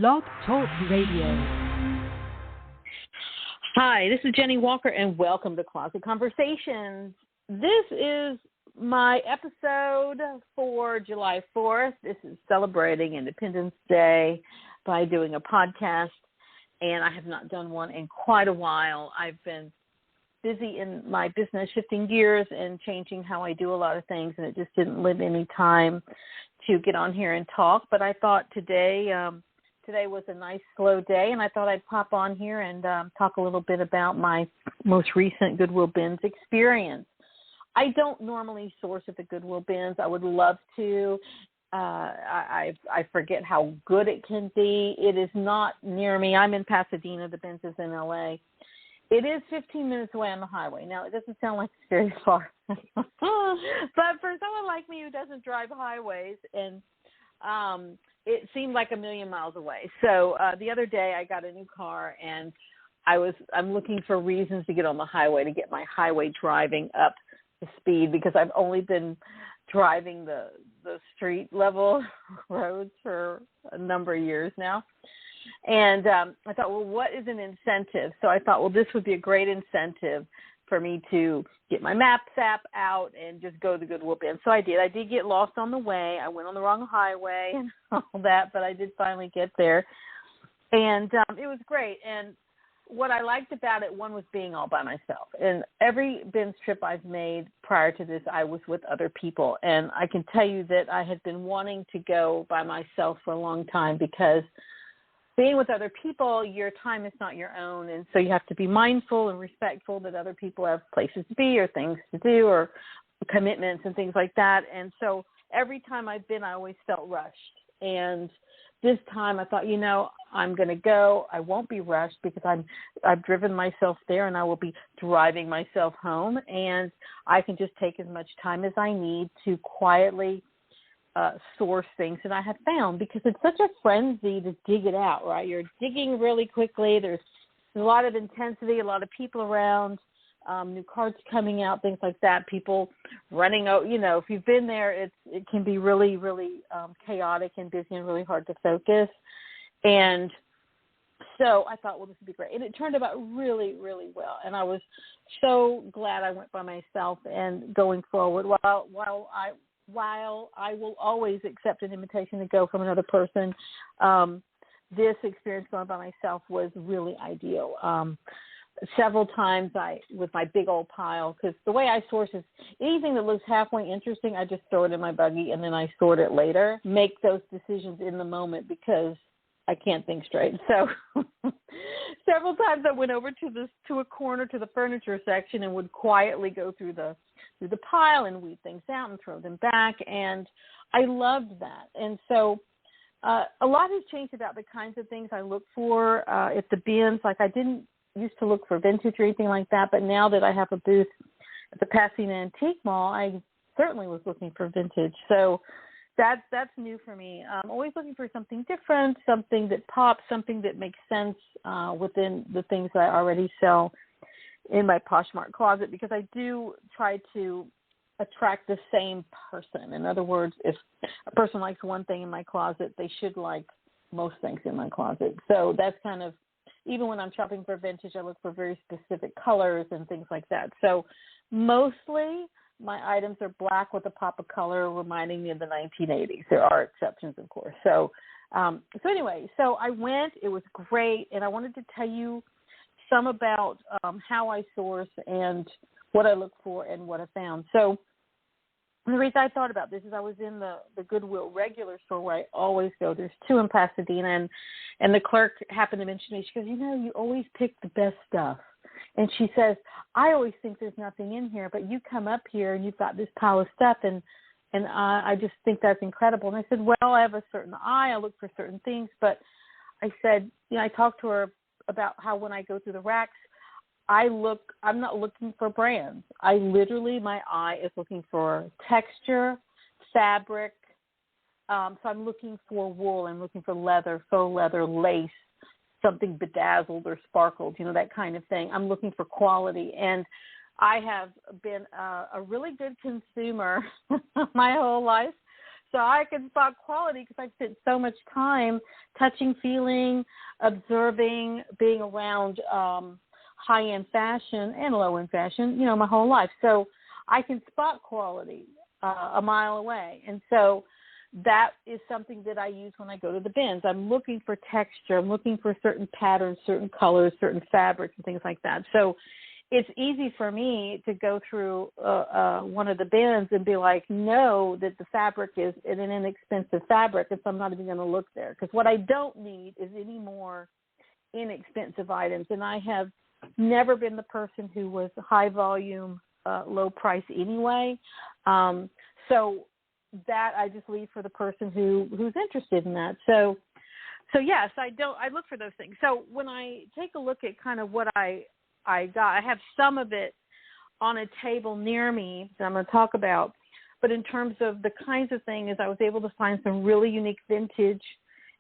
Blog Talk Radio. Hi, this is Jennie Walker, and welcome to Closet Conversations. This is my episode for July 4th. This is celebrating Independence Day by doing a podcast, and I have not done one in quite a while. I've been busy in my business, shifting gears and changing how I do a lot of things, and it just didn't leave any time to get on here and talk. But I thought today was a nice slow day, and I thought I'd pop on here and talk a little bit about my most recent Goodwill bins experience. I don't normally source at the Goodwill bins. I would love to. I forget how good it can be. It is not near me. I'm in Pasadena. The bins is in LA. It is 15 minutes away on the highway. Now, it doesn't sound like it's very far. But for someone like me who doesn't drive highways, and it seemed like a million miles away. So the other day I got a new car, and I'm looking for reasons to get on the highway, to get my highway driving up to speed, because I've only been driving the street level roads for a number of years now. And I thought, well, what is an incentive? So I thought, well, this would be a great incentive for me to get my Maps app out and just go to the Goodwill bin. So I did. I did get lost on the way. I went on the wrong highway and all that, but I did finally get there. And it was great. And what I liked about it, one, was being all by myself. And every bins trip I've made prior to this, I was with other people. And I can tell you that I had been wanting to go by myself for a long time, because being with other people, your time is not your own, and so you have to be mindful and respectful that other people have places to be or things to do or commitments and things like that. And so every time I've been, I always felt rushed. And this time I thought, I'm going to go. I won't be rushed, because I've driven myself there, and I will be driving myself home, and I can just take as much time as I need to quietly source things that I have found, because it's such a frenzy to dig it out, right? You're digging really quickly. There's a lot of intensity, a lot of people around, new cards coming out, things like that, people running out. If you've been there, it can be really, really chaotic and busy and really hard to focus. And so I thought, well, this would be great. And it turned out really, really well. And I was so glad I went by myself. And going forward, while I will always accept an invitation to go from another person, this experience going by myself was really ideal. Several times with my big old pile, because the way I source is anything that looks halfway interesting, I just throw it in my buggy and then I sort it later. Make those decisions in the moment, because I can't think straight. So several times I went over to a corner, to the furniture section, and would quietly go through the pile and weed things out and throw them back. And I loved that. And so a lot has changed about the kinds of things I look for at the bins. Like, I didn't used to look for vintage or anything like that, but now that I have a booth at the Pasadena Antique Mall, I certainly was looking for vintage. So that's new for me. I'm always looking for something different, something that pops, something that makes sense within the things that I already sell in my Poshmark closet, because I do try to attract the same person. In other words, if a person likes one thing in my closet, they should like most things in my closet. So that's kind of, even when I'm shopping for vintage, I look for very specific colors and things like that. So mostly my items are black with a pop of color, reminding me of the 1980s. There are exceptions, of course. So anyway, so I went. It was great, and I wanted to tell you some about how I source and what I look for and what I found. So the reason I thought about this is I was in the Goodwill regular store where I always go. There's two in Pasadena, and the clerk happened to mention me. She goes, you always pick the best stuff. And she says, I always think there's nothing in here, but you come up here and you've got this pile of stuff, and I just think that's incredible. And I said, well, I have a certain eye. I look for certain things. But I said, I talked to her about how when I go through the racks, I'm not looking for brands. My eye is looking for texture, fabric. So I'm looking for wool. I'm looking for leather, faux leather, lace, something bedazzled or sparkled, that kind of thing. I'm looking for quality. And I have been a really good consumer my whole life. So I can spot quality because I've spent so much time touching, feeling, observing, being around high-end fashion and low-end fashion, my whole life. So I can spot quality a mile away. And so that is something that I use when I go to the bins. I'm looking for texture. I'm looking for certain patterns, certain colors, certain fabrics, and things like that. So it's easy for me to go through one of the bins and be like, know that the fabric is an inexpensive fabric, and so I'm not even going to look there. Because what I don't need is any more inexpensive items. And I have never been the person who was high volume, low price anyway. So that I just leave for the person who's interested in that. So yes, I look for those things. So when I take a look at kind of what I got, I have some of it on a table near me that I'm going to talk about. But in terms of the kinds of things, I was able to find some really unique vintage,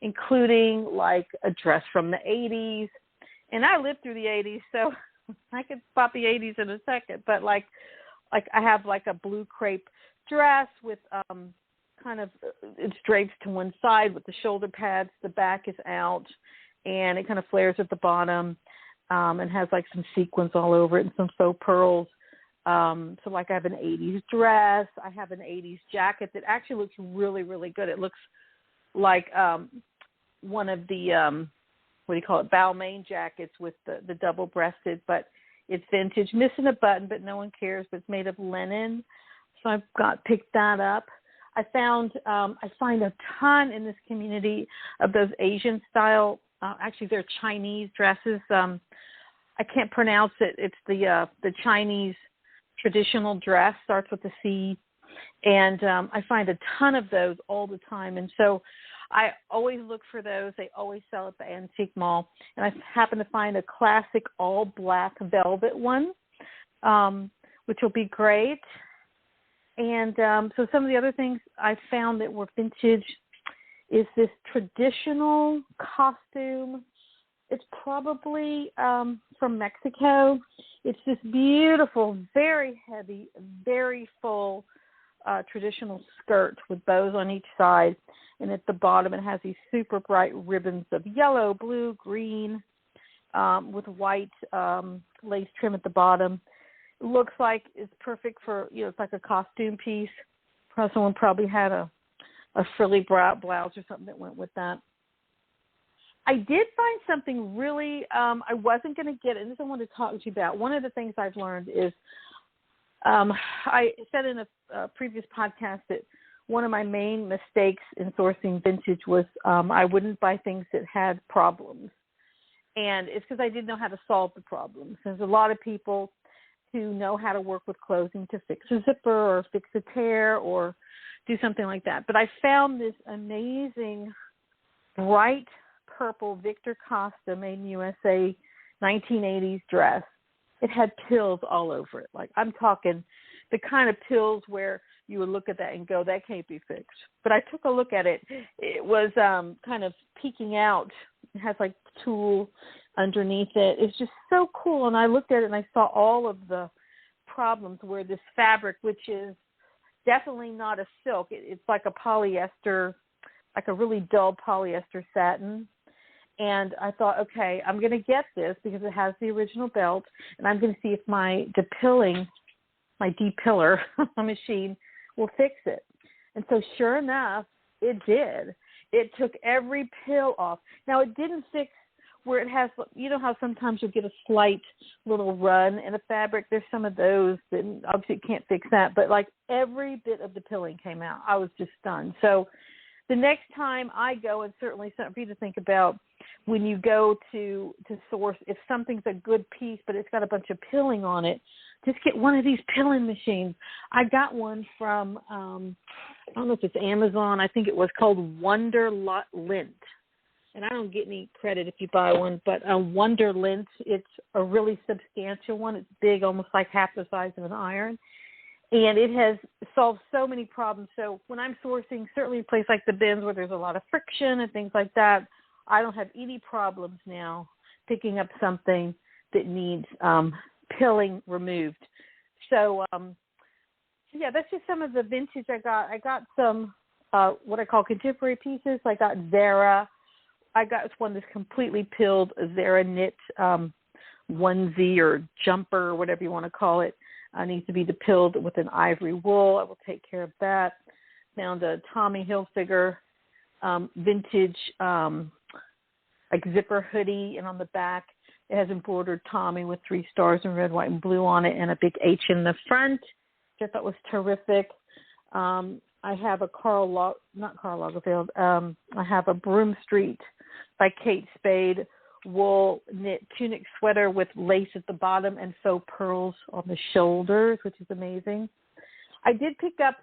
including like a dress from the 80s. And I lived through the 80s, so I could spot the 80s in a second. But like I have like a blue crepe dress with kind of, it's draped to one side with the shoulder pads. The back is out, and it kind of flares at the bottom. And has like some sequins all over it and some faux pearls. So like I have an 80s dress. I have an 80s jacket that actually looks really, really good. It looks like one of the, Balmain jackets with the double-breasted, but it's vintage, missing a button, but no one cares, but it's made of linen. So I've picked that up. I find a ton in this community of those Asian style, actually they're Chinese dresses. I can't pronounce it. It's the Chinese traditional dress, starts with a C. And I find a ton of those all the time. And so I always look for those. They always sell at the Antique Mall. And I happen to find a classic all black velvet one, which will be great. And so some of the other things I found that were vintage is this traditional costume. It's probably from Mexico. It's this beautiful, very heavy, very full traditional skirt with bows on each side. And at the bottom, it has these super bright ribbons of yellow, blue, green, with white lace trim at the bottom. It looks like it's perfect for, it's like a costume piece. Someone probably had a frilly blouse or something that went with that. I did find something really, I wasn't going to get it, and this I wanted to talk to you about. One of the things I've learned is, I said in a previous podcast that one of my main mistakes in sourcing vintage was I wouldn't buy things that had problems. And it's because I didn't know how to solve the problems. There's a lot of people who know how to work with clothing to fix a zipper or fix a tear or do something like that. But I found this amazing bright purple Victor Costa made in USA 1980s dress. It had pills all over it. Like I'm talking the kind of pills where you would look at that and go, that can't be fixed. But I took a look at it. It was kind of peeking out. It has like tulle underneath it. It's just so cool. And I looked at it and I saw all of the problems where this fabric, which is definitely not a silk, it's like a polyester, like a really dull polyester satin. And I thought, okay, I'm going to get this because it has the original belt, and I'm going to see if my depiller machine will fix it. And so sure enough, it did. It took every pill off. Now, it didn't fix where it has, how sometimes you'll get a slight little run in a fabric. There's some of those that obviously it can't fix that, but like every bit of the pilling came out. I was just stunned. So the next time I go, and certainly something for you to think about when you go to source, if something's a good piece but it's got a bunch of pilling on it, just get one of these pilling machines. I got one from, I don't know if it's Amazon. I think it was called Wonderlint. And I don't get any credit if you buy one, but a Wonderlint, it's a really substantial one. It's big, almost like half the size of an iron. And it has solved so many problems. So when I'm sourcing, certainly a place like the bins where there's a lot of friction and things like that, I don't have any problems now picking up something that needs pilling removed. So, yeah, that's just some of the vintage I got. I got some what I call contemporary pieces. I got Zara. I got one that's completely pilled, a Zara knit onesie or jumper or whatever you want to call it. Needs to be pilled with an ivory wool. I will take care of that. Found a Tommy Hilfiger vintage like zipper hoodie, and on the back it has embroidered Tommy with 3 stars in red, white, and blue on it, and a big H in the front, which I thought was terrific. I have a not Karl Lagerfeld. I have a Broome Street by Kate Spade wool knit tunic sweater with lace at the bottom and faux pearls on the shoulders, which is amazing. I did pick up,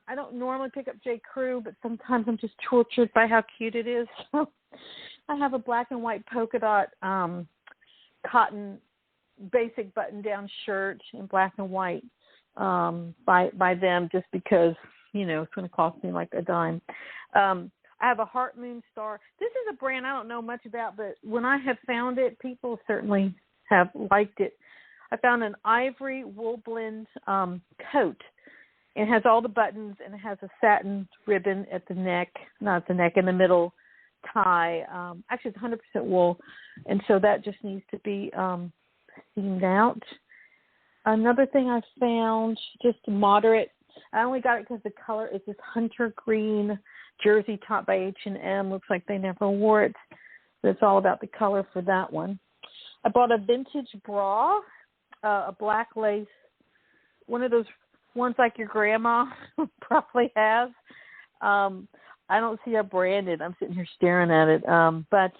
I don't normally pick up J. Crew, but sometimes I'm just tortured by how cute it is. I have a black and white polka dot cotton basic button-down shirt in black and white by them, just because, you know, it's going to cost me like a dime. I have a Heart Moon Star. This is a brand I don't know much about, but when I have found it, people certainly have liked it. I found an ivory wool blend coat. It has all the buttons, and it has a satin ribbon at the neck, not at the neck, in the middle tie. Actually, it's 100% wool, and so that just needs to be steamed out. Another thing I found, just moderate, I only got it because the color is this hunter green jersey top by H&M. Looks like they never wore it, but it's all about the color for that one. I bought a vintage bra, a black lace, one of those ones like your grandma probably has. I don't see her branded. I'm sitting here staring at it. But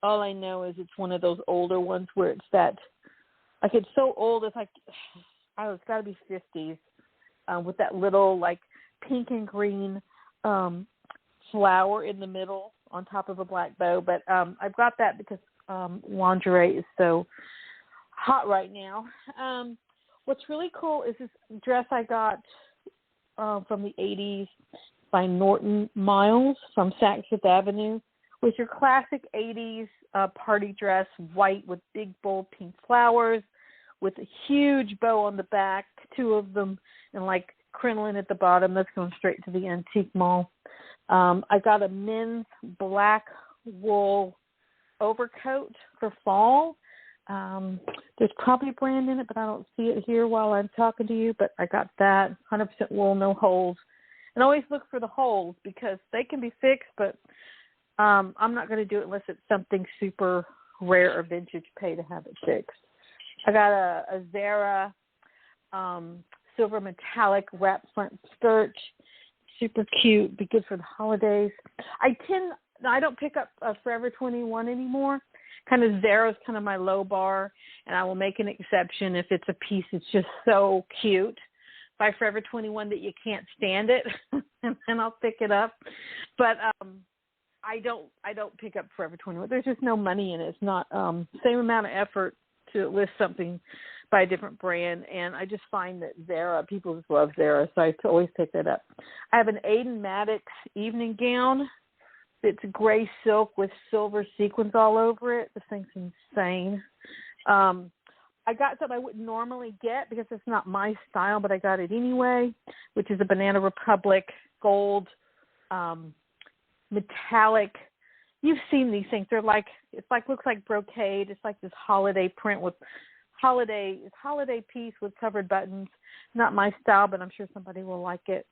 all I know is it's one of those older ones where it's that, like, it's so old, it's like, I don't know, it's got to be 50s, with that little, like, pink and green flower in the middle on top of a black bow. But I've got that because lingerie is so hot right now. What's really cool is this dress I got from the 80s by Norton Miles from Saks Fifth Avenue, with your classic 80s party dress, white with big, bold pink flowers, with a huge bow on the back, 2 of them, and like crinoline at the bottom. That's going straight to the antique mall. I got a men's black wool overcoat for fall. There's probably a brand in it, but I don't see it here while I'm talking to you, but I got that, 100% wool, no holes. And always look for the holes because they can be fixed, but I'm not going to do it unless it's something super rare or vintage pay to have it fixed. I got a Zara silver metallic wrap front skirt, super cute, be good for the holidays. I don't pick up Forever 21 anymore. Kind of Zara's kind of my low bar, and I will make an exception if it's a piece that's just so cute by Forever 21 that you can't stand it, and then I'll pick it up. But I don't pick up Forever 21. There's just no money in it. It's not same amount of effort to list something by a different brand, and I just find that Zara, people just love Zara, so I always pick that up. I have an Aiden Maddox evening gown. It's gray silk with silver sequins all over it. This thing's insane. I got something I wouldn't normally get because it's not my style, but I got it anyway, which is a Banana Republic gold metallic. You've seen these things. They're like, looks like brocade. It's like this holiday print with holiday piece with covered buttons. Not my style, but I'm sure somebody will like it.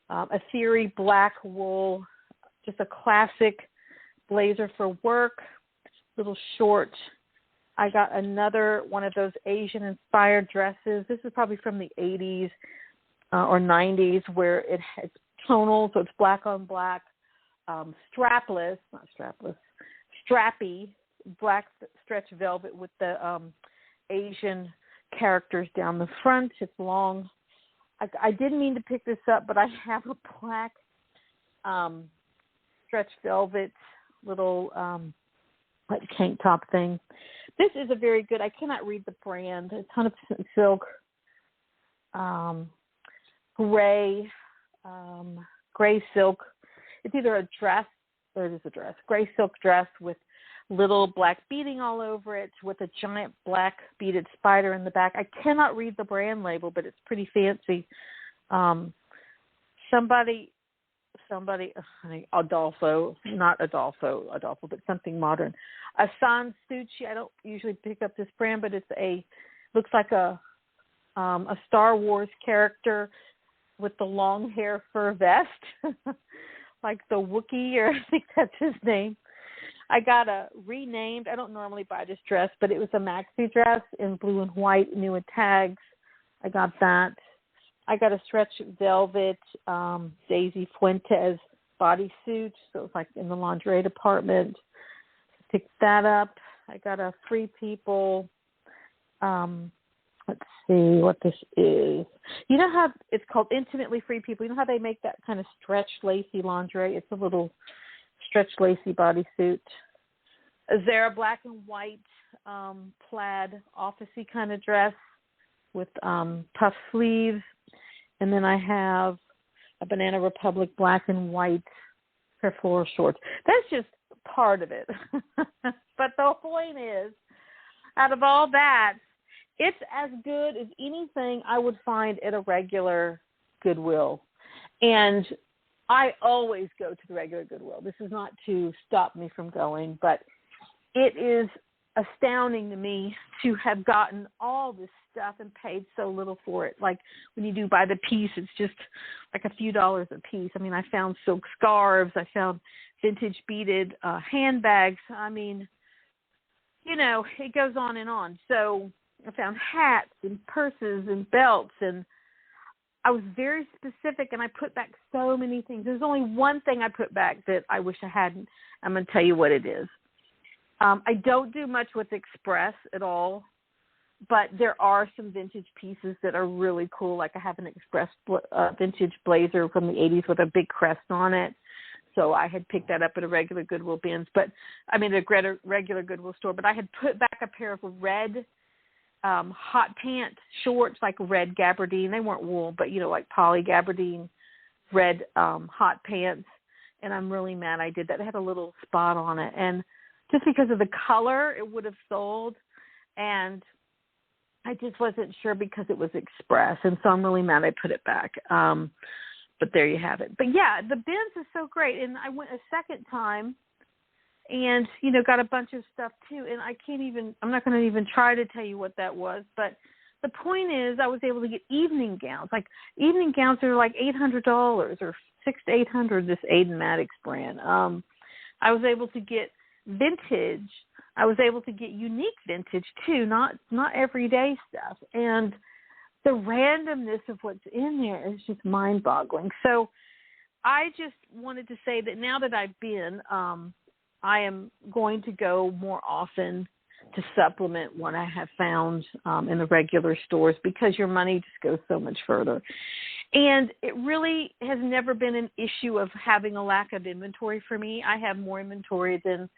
A Theory black wool, just a classic blazer for work, little short. I got another one of those Asian-inspired dresses. This is probably from the 80s or 90s, where it's tonal, so it's black on black, strappy, black stretch velvet with the Asian characters down the front. It's long. I didn't mean to pick this up, but I have a black stretch velvet little like tank top thing. This is a very good, I cannot read the brand. It's 100% silk, gray silk. It's either a dress or it is a dress. Gray silk dress with little black beading all over it with a giant black beaded spider in the back. I cannot read the brand label, but it's pretty fancy. Somebody somebody, not Adolfo, but something modern. A Sansucci. I don't usually pick up this brand, but looks like a Star Wars character with the long hair fur vest, like the Wookiee, or I think that's his name. I got a renamed. I don't normally buy this dress, but it was a maxi dress in blue and white, new with tags. I got that. I got a stretch velvet Daisy Fuentes bodysuit, so it's like in the lingerie department. Picked that up. I got a Free People. Let's see what this is. You know how it's called Intimately Free People? You know how they make that kind of stretched lacy lingerie? It's a little stretched lacy bodysuit. A Zara black and white plaid office-y kind of dress with puff sleeves. And then I have a Banana Republic black and white pair of floral shorts. That's just part of it. But the point is, out of all that, it's as good as anything I would find at a regular Goodwill. And I always go to the regular Goodwill. This is not to stop me from going, but it is astounding to me to have gotten all this stuff and paid so little for it. Like when you do buy the piece, it's just like a few dollars a piece. I mean, I found silk scarves. I found vintage beaded handbags. I mean, you know, it goes on and on. So I found hats and purses and belts, and I was very specific, and I put back so many things. There's only one thing I put back that I wish I hadn't. I'm going to tell you what it is. I don't do much with Express at all, but there are some vintage pieces that are really cool. Like I have an Express vintage blazer from the 80s with a big crest on it. So I had picked that up at a regular Goodwill a regular Goodwill store. But I had put back a pair of red hot pant shorts, like red gabardine. They weren't wool, but, you know, like poly gabardine, red hot pants. And I'm really mad I did that. They had a little spot on it. And just because of the color, it would have sold. And I just wasn't sure because it was Express. And so I'm really mad I put it back. But there you have it. But, yeah, the bins is so great. And I went a second time and, you know, got a bunch of stuff, too. And I'm not going to even try to tell you what that was. But the point is I was able to get evening gowns. Like, evening gowns are like $800 or $600 to $800, this Aiden Maddox brand. I was able to get vintage. I was able to get unique vintage, too, not everyday stuff. And the randomness of what's in there is just mind-boggling. So I just wanted to say that now that I've been, I am going to go more often to supplement what I have found in the regular stores, because your money just goes so much further. And it really has never been an issue of having a lack of inventory for me. I have more inventory than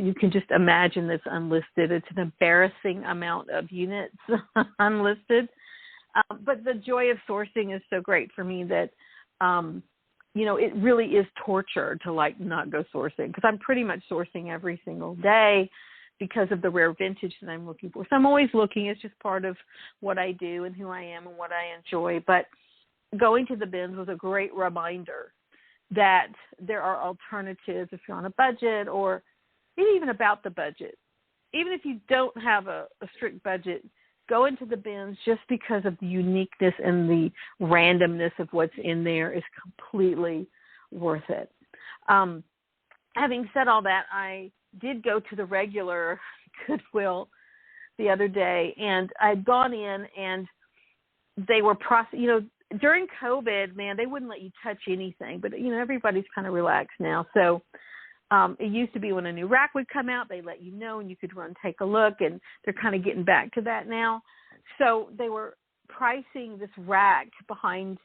you can just imagine that's unlisted. It's an embarrassing amount of units unlisted. But the joy of sourcing is so great for me that, you know, it really is torture to, like, not go sourcing, because I'm pretty much sourcing every single day because of the rare vintage that I'm looking for. So I'm always looking. It's just part of what I do and who I am and what I enjoy. But going to the bins was a great reminder that there are alternatives if you're on a budget, or even about the budget. Even if you don't have a strict budget, go into the bins, just because of the uniqueness and the randomness of what's in there is completely worth it. Having said all that, I did go to the regular Goodwill the other day, and I'd gone in, and they were during COVID, man, they wouldn't let you touch anything, but, you know, everybody's kind of relaxed now. So it used to be when a new rack would come out, they let you know and you could run, take a look, and they're kind of getting back to that now. So they were pricing this rack behind,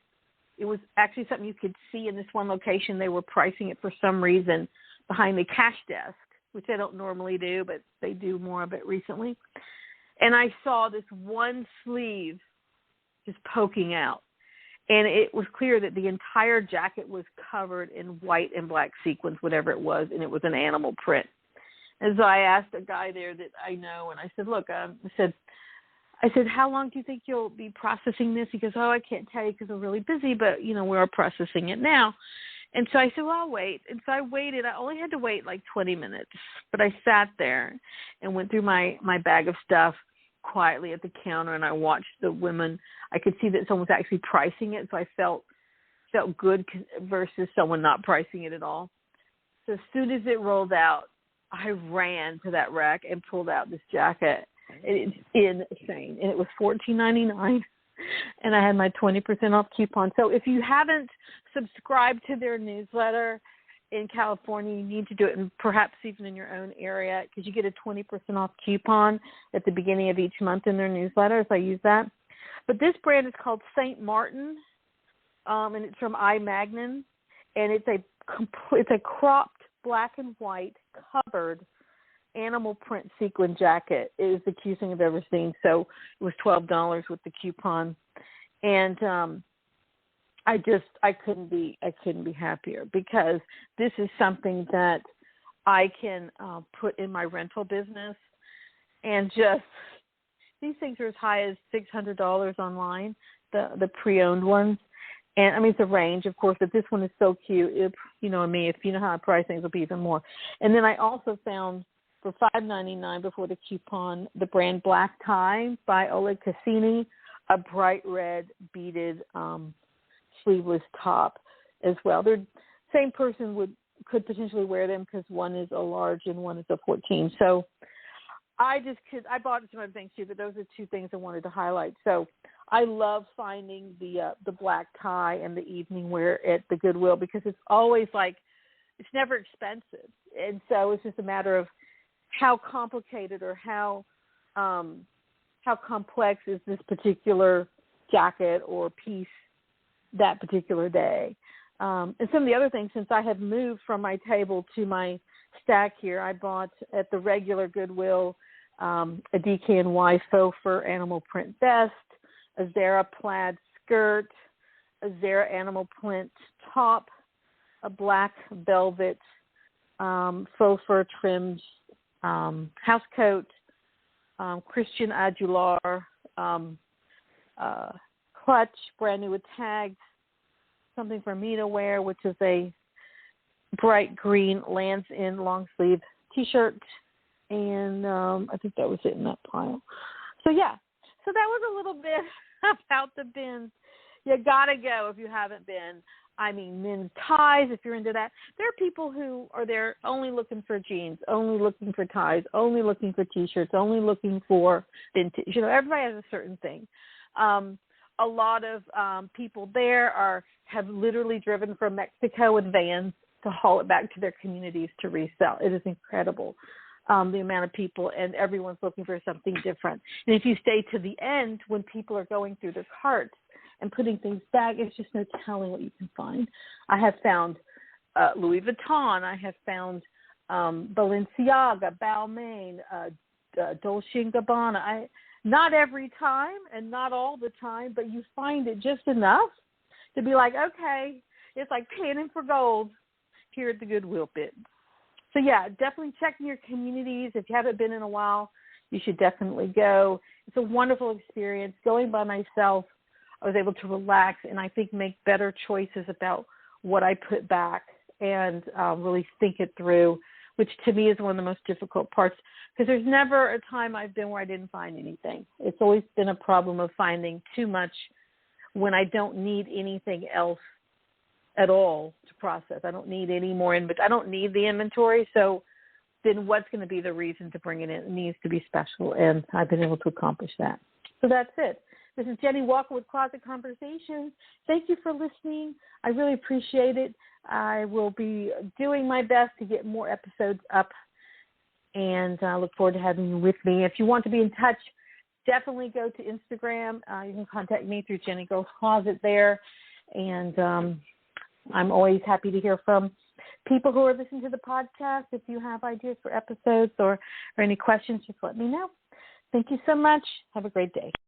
it was actually something you could see in this one location. They were pricing it for some reason behind the cash desk, which they don't normally do, but they do more of it recently. And I saw this one sleeve just poking out. And it was clear that the entire jacket was covered in white and black sequins, whatever it was, and it was an animal print. And so I asked a guy there that I know, and I said, look, I said, how long do you think you'll be processing this? He goes, I can't tell you because we're really busy, but, you know, we are processing it now. And so I said, well, I'll wait. And so I waited. I only had to wait like 20 minutes, but I sat there and went through my bag of stuff quietly at the counter, and I watched the women. I could see that someone was actually pricing it, so I felt good versus someone not pricing it at all. So as soon as it rolled out, I ran to that rack and pulled out this jacket. It's insane. And it was $14.99, and I had my 20% off coupon. So if you haven't subscribed to their newsletter in California, you need to do it, and perhaps even in your own area, because you get a 20% off coupon at the beginning of each month in their newsletter, if I use that. But this brand is called St. Martin, and it's from I. Magnin, and it's a cropped black and white covered animal print sequin jacket. It is the cutest thing I've ever seen. So it was $12 with the coupon, and I couldn't be happier, because this is something that I can put in my rental business, and just these things are as high as $600 online, the pre-owned ones. And I mean, it's a range, of course, but this one is so cute. If you know how I price things, it'll be even more. And then I also found for $5.99 before the coupon, the brand Black Tie by Oleg Cassini, a bright red beaded sleeveless top as well. They're same person could potentially wear them, because one is a large and one is a 14. So I bought some other things too, but those are two things I wanted to highlight. So I love finding the black tie and the evening wear at the Goodwill, because it's always it's never expensive. And so it's just a matter of how complicated or how complex is this particular jacket or piece that particular day. And some of the other things, since I have moved from my table to my stack here, I bought at the regular Goodwill a DKNY faux fur animal print vest, a Zara plaid skirt, a Zara animal print top, a black velvet faux fur trimmed house coat, Christian Aguilar clutch, brand new with tags, something for me to wear, which is a bright green Lands End long sleeve t-shirt, and I think that was it in that pile. So yeah, so that was a little bit about the bins. You gotta go if you haven't been. I mean, men's ties, if you're into that. There are people who are there only looking for jeans, only looking for ties, only looking for T-shirts, only looking for vintage. You know, everybody has a certain thing. A lot of people there have literally driven from Mexico with vans to haul it back to their communities to resell. It is incredible, the amount of people, and everyone's looking for something different. And if you stay to the end when people are going through their carts and putting things back, it's just no telling what you can find. I have found Louis Vuitton. I have found Balenciaga, Balmain, Dolce & Gabbana. Not every time and not all the time, but you find it just enough to be like, okay, it's like panning for gold here at the Goodwill bit. So, yeah, definitely check in your communities. If you haven't been in a while, you should definitely go. It's a wonderful experience. Going by myself, I was able to relax and I think make better choices about what I put back and really think it through, which to me is one of the most difficult parts, because there's never a time I've been where I didn't find anything. It's always been a problem of finding too much when I don't need anything else at all to process. I don't need any more I don't need the inventory. So then what's going to be the reason to bring it in? It needs to be special, and I've been able to accomplish that. So that's it. This is Jennie Walker with Closet Conversations. Thank you for listening. I really appreciate it. I will be doing my best to get more episodes up, and I look forward to having you with me. If you want to be in touch, definitely go to Instagram. You can contact me through JennieGirl's Closet there, and I'm always happy to hear from people who are listening to the podcast. If you have ideas for episodes or any questions, just let me know. Thank you so much. Have a great day.